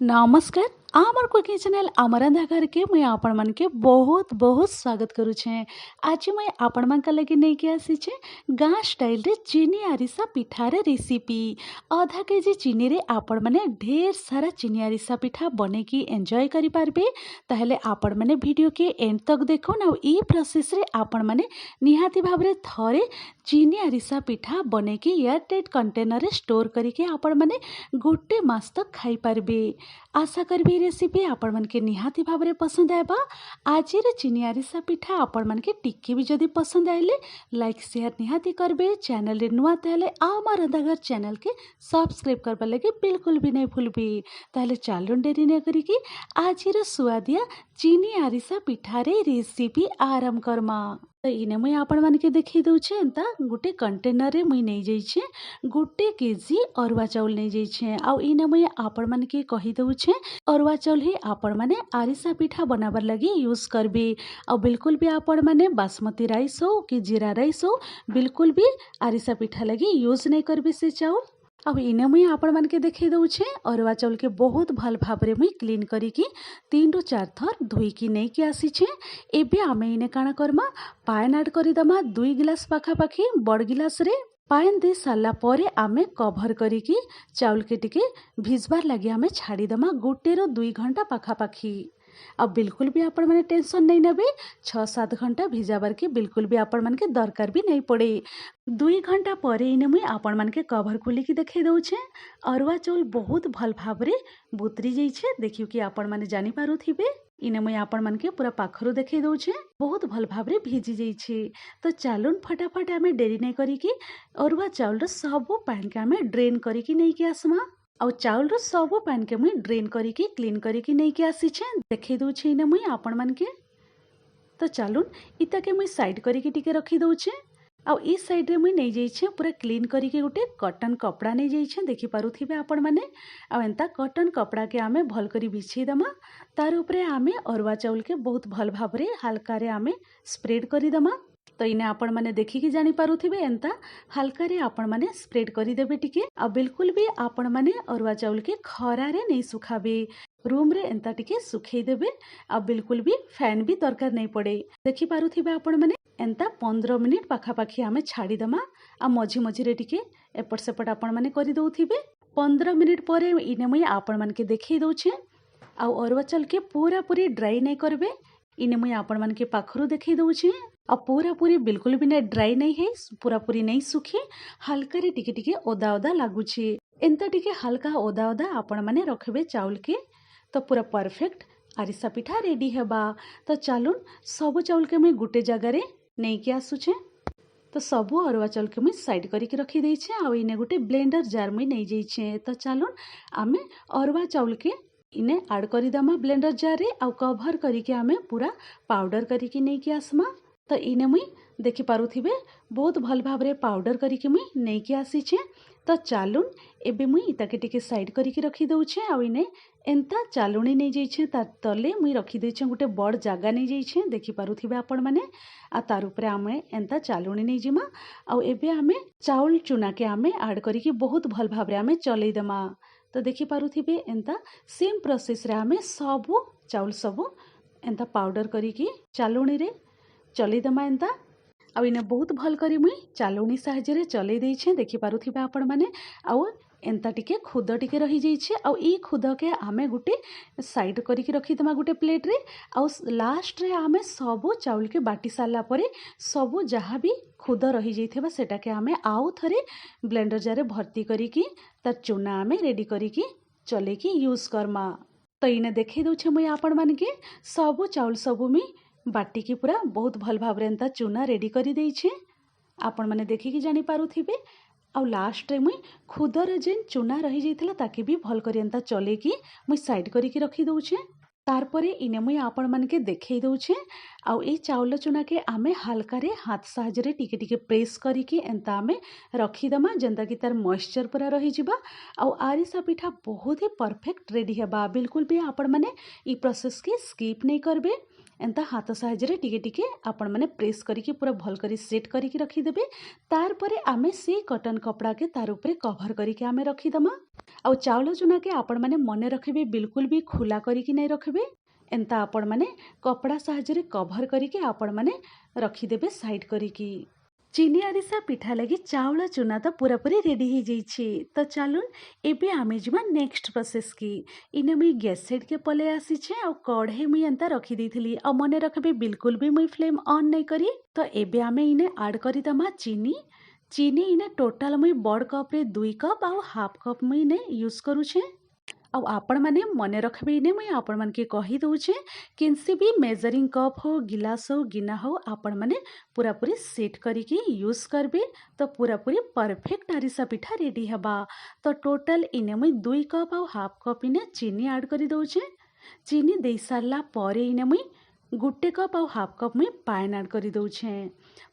नमस्कार। आमर cooking channel अमरंधा घर के मुझे आपण मन के बहुत बहुत स्वागत करुछे। आज मैं आपण मन का लगे नहीं के आसी छे गाँ स्टाइल रे चीनी आरिसा पिठार रेसिपी। आधा केजी चीनी रे आपण माने ढेर सारा चीनी आरिसा पिठा बने की एंजॉय करि पारबे। ताहले आपण माने वीडियो के एंड तक देखो ना। ई प्रोसेस रे आपण माने निहाती भाबरे थरे चीनी आरिसा पिठा बने की एयरटाइट कंटेनर रे स्टोर करके आपण माने गोटे मास तक खाई पारबे। आशा करबी रेसिपी आपण मन के निहाती भाबरे पसंद आएबा। आज चीनी आरिसा पिठा आपण मन के टिक्की भी जदी पसंद आइले लाइक शेयर निहाती करबे। चैनल रे नुआ ताले आमा रंधाघर चैनल के सब्सक्राइब करबा लगे बिल्कुल भी नहीं भूलबी। ताले चालुन डेरी न करी कि आज सुआदिया चीनी आरिसा पिठारे रेसिपी आरंभ करमा। तो इने मुई आपण मन के देखई दउछे एंता गुटे कंटेनर रे मुई नै जाइछे गुटे केजी अरुआ चाउल नै जाइछे। आउ इने मुई आपण मन के कहि दउछे अरुआ चाउल ही आपण माने आरिसा पिठा बनाबर लगी यूज करबे। आउ बिल्कुल भी आपण माने बासमती राइस हो कि जीरा राइस हो बिल्कुल भी आरिसा पिठा लगी यूज नहीं करबे से चाउल। अब इने मुई आपण मन के देखई दउछे अरुआ चाउल के बहुत भल भाबरे मुई क्लीन करिकी 3 रु 4 थर धोईकी नहीं के आसीछे। एबे आमे इने काना करमा पान ऐड करिदमा 2 गिलास पाखापाखी बड़ गिलास रे पान दे सारा परे आमे कभर करिकी चाउल के टिके भिजबार लगे आमे छाड़ीदमा 1 ରୁ 2 घंटा पाखापाखी। अब बिल्कुल भी आपण माने टेंशन नहीं नेबे 6-7 घंटा भिजाबार के बिल्कुल भी आपण मन के दरकार भी नहीं पड़े। 2 घंटा परे इने मुई आपण मन के कभर खोलिकी देखई दउछे अरुआ चाउल बहुत भल भाबरे बुतरी जाइछे। देखियो कि आपण माने जानी पारुथिबे। इने मुई आपण मन के पूरा पाखरु देखई दउछे बहुत भल भाबरे भिजी जाइछे। तो चालुन फटाफट आमे डेरी नहीं करिकी अरुआ चाउल रो सब पानी के आमे ड्रेन करिकी नहीं के आसमा। आउ चाउल रो सब पानी के मुई ड्रेन करिकी क्लीन करिकी नहीं के आसीछे देखई दउछे इने मुई आपण मन के। तो चालुन इता के मुई साइड करिकी टिके रखी दउछे। आउ ई साइड रे मुई नहीं जाइछे पूरा क्लीन करिके गुटे कॉटन कपड़ा नहीं जाइछे देखि पारुथिबे आपण माने। आ एंता कॉटन कपड़ा के आमे भल करी बिछी दमा तार ऊपरे आमे अरुआ चाउल के बहुत भल भाबरे हल्का रे आमे स्प्रेड करी दमा। तो इने आपण माने देखिकी जानी पारुथिबे एंता हल्का रे आपण माने स्प्रेड करी देबे टिके। आ बिल्कुल भी आपण माने अरुआ चाउल के खरा रे नहीं सुखाबे रूम रे एंता टिके सुखई देबे। आ बिल्कुल भी फैन भी दरकार नहीं पड़े देखि पारुथिबे आपण माने एंता 15 मिनिट पाखापाखी आमे छाड़ी दमा। आ मझी मझी रे टिके एपट सेपट आपण माने करि दउथिबे। 15 मिनिट परे इने मुई आपण मन के देखई दउछे। आ अरुआ चाउल के पूरा पूरी ड्राई नहीं करबे इने मुई आपण मन के पाखरु देखई दउछे। आ पूरा पूरी बिल्कुल भी नहीं ड्राई नहीं है पूरा पूरी नहीं सुखी हल्का रे टिके टिके ओदा ओदा लागुछे। एंता टिके हल्का ओदा ओदा आपण माने रखबे चाउल के तो पूरा परफेक्ट आरिसा पिठा रेडी हेबा। तो चालुन सब चाउल के मैं गुटे जगह रे नहीं के आसुछे। तो सबू अरुआ चाउल के मुई साइड करिकी रखी देइछे। आ इने गुटे ब्लेंडर जार मुई नहीं जाइछे। तो चालुन आमे अरुआ चाउल के इने ऐड करी दमा ब्लेंडर जार रे आ कवर करिके आमे पूरा पाउडर करिकी नहीं के आसमा। तो इने मुई देखि पारुथिबे बहुत भल भाबरे पाउडर करिके मुई नहीं के आसीछे। तो चालुन एबे मुई इताके टिके साइड करिकी रखी दउछे। आ इने एंता चालुनी नहीं जाइछे तार तले मुई रखी देइछे गुटे बड़ जागा नहीं जाइछे देखि पारुथिबे आपण माने। आ तार ऊपरे आमे एंता चालुनी नहीं जिमा। आ एबे आमे चाउल चुना के आमे ऐड करिकी बहुत भल भाबरे आमे चलई देमा। तो देखि पारुथिबे एंता सेम प्रोसेस रे आमे सबु चाउल सबु एंता पाउडर करिकी चालुनी रे चलई देमा एंता। आ इने बहुत भल करी मुई चालुनी साहाଯ୍य रे चलई देइछे देखि पारुथिबे आपण माने। आउ एंता टिके खुद टिके रही जाइछे। आउ ई खुद के आमे गुटे साइड करिकी रखी देमा गुटे प्लेट रे। आउ लास्ट रे आमे सबु चाउल के बाटी साला परे सबु जहाँ भी खुद रही जाइथेबा सेटा के आमे आउ थरे ब्लेंडर जार रे भर्ती करिकी तार चूना आमे रेडी करिकी चलेकी यूज करमा। तो इने देखई दउछे मुई आपण माने के सबु चाउल सबु मी बाटिकी पूरा बहुत भल भाबरे एंता चूना रेडी करी देइछे आपण माने देखिकी जानी पारुथिबे। आ लास्ट रे मुई खुदर जेन चूना रही जाइथिला ताके भी भल करी एंता चलेकी मुई साइड करिकी रखी दउछे। तारपरे इने मुई आपण मन के देखई दउछे। आ ए चाउल चूना के आमे हल्का रे हाथ साहाଯ୍य रे टिके टिके प्रेस करिकी एंता आमे रखी दमा जेंता कि तार मॉइस्चर पूरा रही जिबा। आ आरिसा पिठा बहुत ही परफेक्ट रेडी हेबा बिल्कुल भी आपण माने ई प्रोसेस के स्किप नहीं करबे। एंता हाथ साहाय्य टिके टिके आपण मैंने प्रेस करके पूरा भल कर सेट करके रखीदेवे। तार परे आमे से कटन कपड़ा के तार उपरे कभर करके आमे रखीदमा। आउ चाउल चूना के आपण मैंने मन रखिबे, बिल्कुल भी खुला करके नहीं रखिबे। एंता आपण मैंने कपड़ा साहाय्य कभर करके आपण मैंने रखीदेवे साइड करके। चीनी आरिसा पिठा लगी चाउल चूना तो पूरापूरी रेडी हो जाइए। तो चलून एबे आमे जिमा नेक्स्ट प्रोसेस की। इने मुई गैस साइड के पले आसी आ कढ़े मुई एंता रखी देथिली आ मने रखबे बिल्कुल भी मुई फ्लेम ऑन नहीं करी। तो एबे आमे इने ऐड करी दमा चीनी। चीनी इने टोटल मुई बड़ कप रे 2 कप आ हाफ कप मुई इने यूज करूछे। आ आपण मैंने मन रखबे इने मुई आपण मन के कही दउछे किसी भी मेजरिंग कप हो, गिलास हो, गिना हो आपण मैंने पूरापूरी सेट करके यूज करबे। तो पूरापूरी परफेक्ट आरिसा पिठा रेडी हबा। तो टोटल इने मुई 2 कप आ हाफ कप इने चीनी ऐड करी दउछे। चीनी दे सारला परे इने मुई 1 कप आ हाफ कप मुई पान ऐड करी दउछे।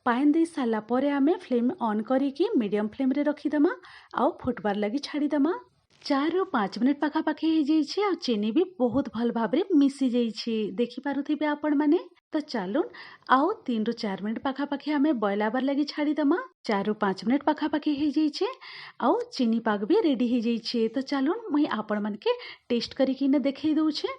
पान दे सारला परे आमे फ्लेम ऑन करके मीडियम फ्लेम रे रखीदमा आ फुटबार लगी छाड़ीदमा। 4 ରୁ 5 मिनट पाखापाखि हो जाइए आ चीनी भी बहुत भल भाव मिसी जाइए, देखिपे आपण मैंने। तो चलून आउ 3 ରୁ 4 मिनट पाखापाखि आम बॉयल आबार लगी छाड़ीदमा। 4 ରୁ 5 मिनट पाखापाखि हो जाइए आउ चीनी पाग भी रेडी हो जाइए। तो चलून मुई आपण मन के टेस्ट करके देखे दउछे।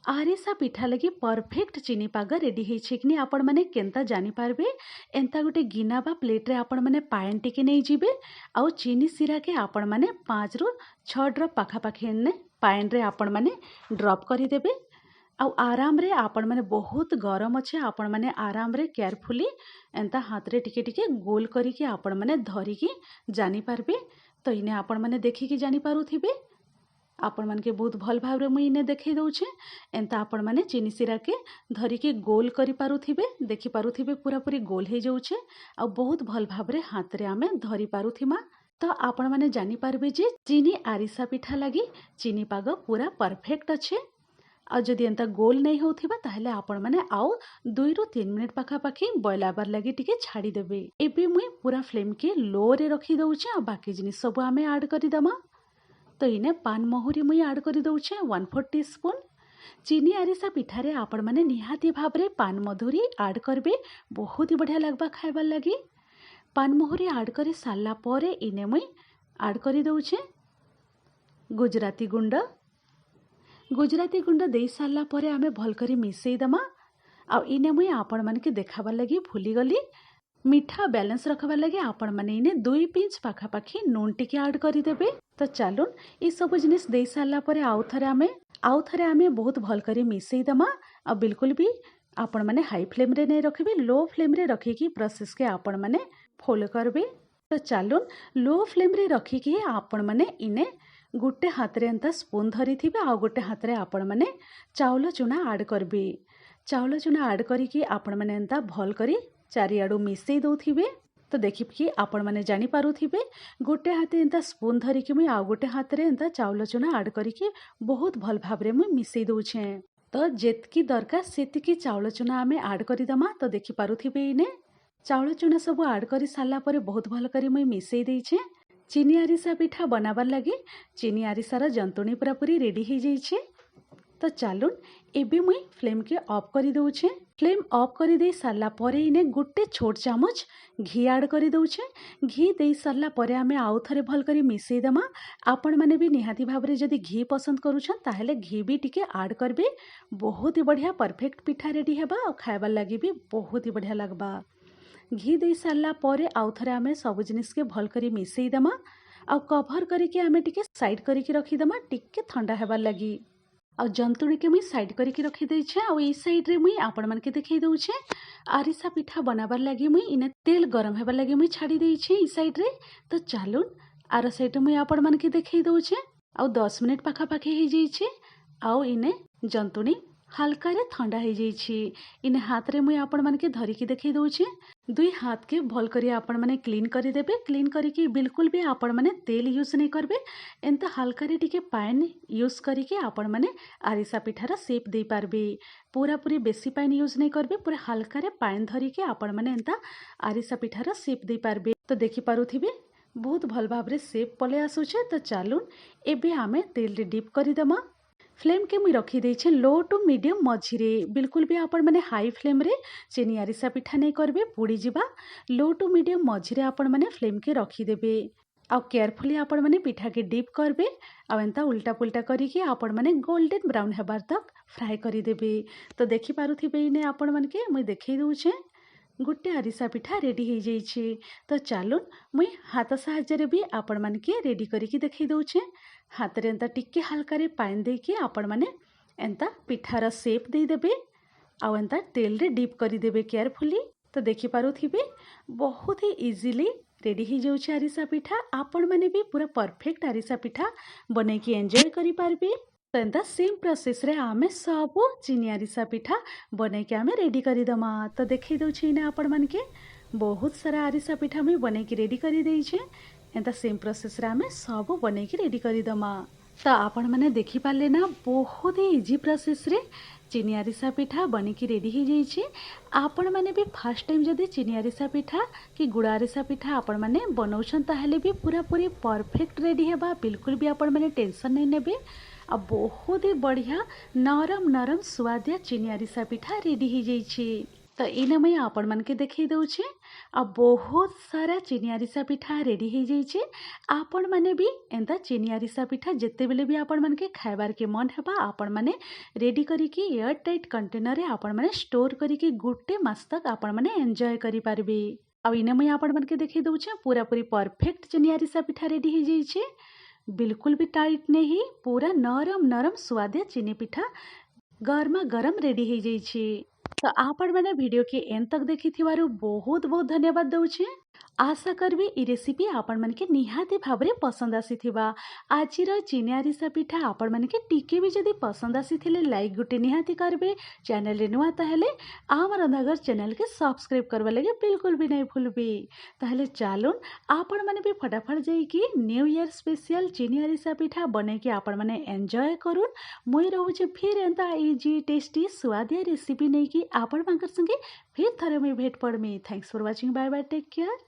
आरिसा पिठा लगी परफेक्ट चीनी पाग रेडी होइछे कि आपण माने केनता जानी पारबे। एंता गोटे गिना बा प्लेट रे आपण माने पान टिके नहीं जीबे आउ चीनी सिरा के आपण माने 5 ରୁ 6 ड्रॉप पाखापाखि ने पान रे आपण माने ड्रॉप करी देबे। आउ आराम रे आपण माने बहुत गरम अच्छे आपण माने आराम रे केयरफुली एंता हाथ रे टिके टिके गोल करिके आपण माने धरिकी जानी पारबे। तो इने आपण माने देखिकी जानी पारुथिबे। आपण मन के बहुत भल भाव रे मुई इने देखै दउछे। एंता आपण माने चीनी सिरा के धरिके गोल करि पारुथिबे, देखि पारुथिबे पूरा पूरी गोल हे जाउछे आ बहुत भल भाव रे हाथ रे आमे धरि पारुथिमा। तो आपण माने जानी पारबे जे चीनी आरिसा पिठा लगी चीनी पाग पूरा परफेक्ट अच्छे। आ जदि एंता गोल नहीं होथिबा ताहले आपण माने आउ 2 ରୁ 3 मिनट पाखापाखि बॉयल आबार लगी टिके छाड़ी देबे। एबे मुई पूरा फ्लेम के लो रे रखी दउछे आ बाकी जिनिस सब आमे ऐड करि दमा। तो इने पान महुरी मुई ऐड करि दउछे 1/4 टीस्पून। चीनी आरिसा पिठारे आपण माने निहाती भाव रे पान मधुरी ऐड करबे, बहुत ही बढ़िया लगबा खाइबार लगी। पान महुरी ऐड करि सारला परे इने मुई ऐड करि दउछे गुजराती गुंड। गुजराती गुंड दे सारला परे आमे भल करी मिसई दमा। आ इने मुई आपण मन के देखाबार लगी भूली गली। मीठा बैलेंस रखबार लगे आपण माने इने 2 पिंच पाखापाखि नून टिके ऐड करि देबे। तो चलून ये सब जिनिस दे सारला परे आउ थरे आमे बहुत भल करी मिसई दमा। आ बिल्कुल भी आपण माने हाई फ्लेम रे नहीं रखिबे, लो फ्लेम रे रखिकी प्रोसेस के आपण माने फॉलो करबे। तो चलून लो फ्लेम रे रखिकी आपण माने इने गोटे हाथ रे एंता स्पून धरी थिबे आ गोटे हाथ रे आपण माने चाउल चूना ऐड करबे। चाउल चूना ऐड करिकी आपण माने एंता भल करी चारिआडू मिसई दउथिबे। तो देखिए आपण माने जानी पारुथिबे गोटे हाथे एंता स्पून धरिकी मुई आ गोटे हाथ रे एंता चाउल चूना ऐड करिकी बहुत भल भाव रे मुई मिसई दउछे। तो जेतकी दरकार सेतिकी चाउल चूना आमे ऐड करि दमा। तो देखि पारुथिबे इने चाउल चूना सब ऐड करि सारला परे बहुत भल करी मुई मिसई देइछे। चीनी आरिसा पिठा बनाबार लगी चीनी आरिसार जंतुणी पूरा पूरी रेडी हो जाइए। तो चलून एबे मुई फ्लेम के ऑफ करि दउछे। फ्लेम ऑफ करि दे सारला परे इने गोटे छोट चामच घी ऐड करि दउछे। घी दे सारला परे आमे आउ थरे भल करी मिसई दमा। आपण माने भी निहाती भाव रे जदि घी पसंद करूछन ताहले घी भी टिके ऐड करबे। बहुत ही बढ़िया परफेक्ट पिठा रेडी हेबा और खाइबार लगी भी बहुत ही बढ़िया लगबा। घी दे सारला परे आउ थरे आमे सब जिनिस के भल करी मिसई दमा आ कभर करके आमे टिके साइड करके रखी दमा टिके ठंडा हेबार लगी। आ जंतुणी के मुई साइड करके रखी देइछे। आ ई साइड रे मुई आपण मन के देखै दउछे आरिसा पिठा बनाबार लगी मुई इने तेल गरम हेबार लगी मुई छाड़ी देइछे ई साइड रे। तो चलून आर साइड रे मुई आपण मन के देखै दउछे। आ 10 मिनट पाखापाखि हो जाइए। आउ इने जंतुणी हल्का रे ठंडा हो जाइए। इने हाथ रे मुई आपण मन के धरिकी देखै दउछे। 2 हाथ के भल करी आपण माने क्लीन करी देबे। क्लीन करिकी बिल्कुल भी आपण माने तेल यूज नहीं करबे। एंता हल्का रे टिके पान यूज करिके आपण माने आरिसा पिठार शेप दे पारबे। पूरा पूरी बेसी पान यूज नहीं करबे, पूरा हल्का रे पान धरिके आपण माने एंता आरिसा पिठार शेप दे पारबे। तो देखि पारुथिबे बहुत भल भाव रे शेप पले आसुछे। तो चलून एबे आमे तेल रे डिप करी दमा। फ्लेम के मुई रखी देछे लो टू मीडियम मझिरे बिल्कुल भी आपण माने हाई फ्लेम रे चीनी आरिसा पिठा नहीं करबे पोड़ी जिबा। लो टू मीडियम मझिरे आपण माने फ्लेम के रखी देबे। आउ केयरफुली आपण माने पिठा के डीप करबे। आउ एंता उल्टा पुल्टा करिके आपण माने गोल्डन ब्राउन हेबार तक फ्राए करी देबे। तो देखि पारुथिबे इने आपण माने के मुई देखै दउछे गोटे आरिसा पिठा रेडी हो जाइए। तो चलून मुई हाथ साहाय्य भी आपण मान के रेडी करके देखई दउछे। हाथ रे एंता टिके हल्का रे पानी देके आपण माने एंता पिठार शेप दे देबे। आउ एंता तेल रे डीप करी देबे केयरफुली। तो देखि पारुथिबे बहुत ही इजीली रेडी हो जाउछे आरिसा पिठा। आपण माने भी पूरा परफेक्ट आरिसा पिठा बनै के एंजॉय करि पारबे। तो एंता सेम प्रोसेस रे आमे सब चीनी आरिसा पिठा बनै के आमे रेडी करिदमा। तो देखै दउछि ने आपण मान के बहुत सारा आरिसा पिठा मुई बनै के रेडी करि देइछे। एंता सेम प्रोसेस रे आमे सब बनै के रेडी करिदमा। तो आपण माने देखि पाले ना बहुत ही इजी प्रोसेस रे चीनी आरिसा पिठा बनै के रेडी हो जाइए। आपण माने भी फर्स्ट टाइम जदि चीनी आरिसा पिठा कि गुड़ आरिसा पिठा आपण माने बनाउछन ताहेले भी पूरा पूरी परफेक्ट रेडी हेबा। बिल्कुल भी आपण माने टेंशन नहीं नेबे। आ बहुत ही बढ़िया नरम नरम स्वादिया चीनी आरिसा पिठा रेडी हो जाइए। तो इने मुई आपण मान के देखई दउछे। आ बहुत सारा चीनी आरिसा पिठा रेडी हो जाइए। आपण माने भी एंता चीनी आरिसा पिठा जेते बेले भी आपण मान के खाइबार के मन हेबा आपण माने रेडी करिके एयर टाइट कंटेनर रे आपण माने स्टोर करिके गुटे मास तक आपण माने एंजॉय करि पारबे। आ इने मुई आपण मान के देखई दउछे पूरा पूरी परफेक्ट चीनी आरिसा पिठा रेडी हो जाइए। बिल्कुल भी टाइट नहीं, पूरा नरम नरम स्वादिया चीनी पिठा गरमा गरम रेडी हो जाइए। तो आपण मैंने वीडियो के एंड तक देखी बहुत बहुत धन्यवाद दउछे। आशा करबी ई रेसिपी आपण मन के निहाती भाबरे पसंद आसीथिबा। आजिर चीनी आरिसा पिठा आपण मन के टिके भी जदि पसंद आसीथिले लाइक गुटे निहाती करबे। चैनल रे नुआ ताहेले आम रंधाघर चैनल के सब्सक्राइब करबा लगे बिल्कुल भी नहीं भूलबे। ताहेले चालून आपण माने भी फटाफट जाइकी न्यू ईयर स्पेशल चीनी आरिसा पिठा बने के आपण माने एंजॉय करूँ। मुई रहूचे फिर एंता इजी टेस्टी स्वादिया रेसिपी नहीं कि आपण मानकर संगे फिर थरे मुई भेट पड़मी। Thanks for watching. Bye bye, take care.